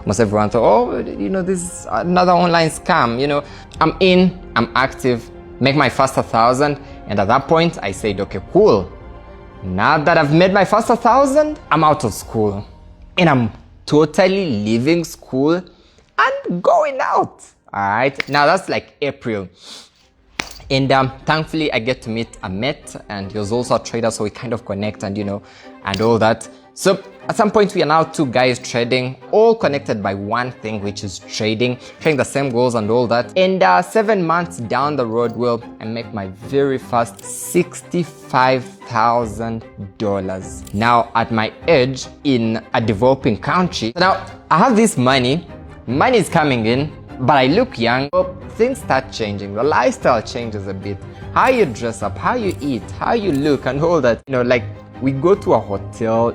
Almost everyone thought, oh, this is another online scam. I'm in, I'm active, make my first 1,000. And at that point, I said, okay, cool. Now that I've made my first 1,000, I'm out of school. And I'm totally leaving school and going out. All right. Now that's like April. And thankfully, I get to meet Amit, and he was also a trader, so we kind of connect and, and all that. So at some point, we are now two guys trading, all connected by one thing, which is trading, sharing the same goals and all that. And 7 months down the road, I make my very first $65,000. Now, at my age in a developing country. Now, I have this money is coming in, but I look young. Well, things start changing. The lifestyle changes a bit. How you dress up, how you eat, how you look, and all that. Like we go to a hotel,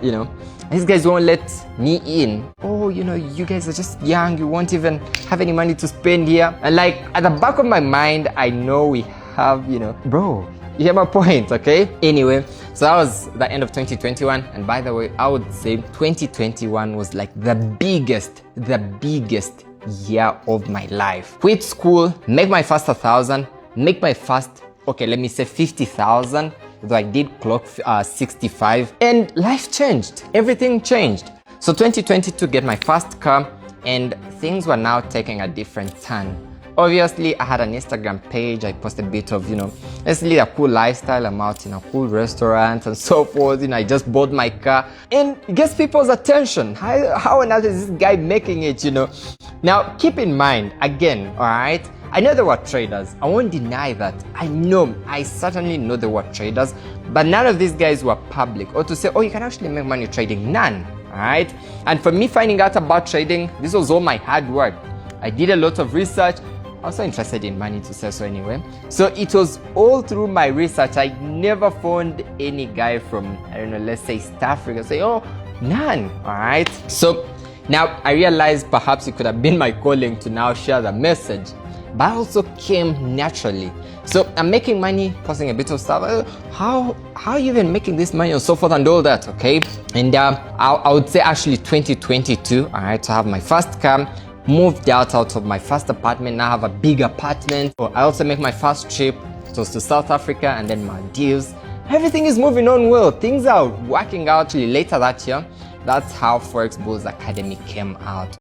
these guys won't let me in. Oh, you guys are just young. You won't even have any money to spend here. And like at the back of my mind, I know we have, bro, you get my point, okay? Anyway, so that was the end of 2021. And by the way, I would say 2021 was like the biggest year of my life. Quit school, make my first 1,000, make my first, okay, let me say 50,000, though I did clock 65, and life changed. Everything changed. So 2022, get my first car, and things were now taking a different turn. Obviously, I had an Instagram page. I posted a bit of, let's lead a cool lifestyle. I'm out in a cool restaurant and so forth. I just bought my car and it gets people's attention. How on earth is this guy making it, Now, keep in mind, again, all right, I know there were traders. I won't deny that. I certainly know there were traders, but none of these guys were public or to say, oh, you can actually make money trading. None, all right? And for me finding out about trading, this was all my hard work. I did a lot of research. Also interested in money to say so anyway. So it was all through my research. I never found any guy from, let's say South Africa say, oh, none, all right? So now I realized perhaps it could have been my calling to now share the message, but also came naturally. So I'm making money, posting a bit of stuff. How are you even making this money and so forth and all that, okay? And I would say actually 2022, all right, to have my first car, moved out of my first apartment, now have a big apartment. I also make my first trip. It was to South Africa and then Maldives. Everything is moving on well. Things are working out. Later that year, that's how Forex Bulls Academy came out.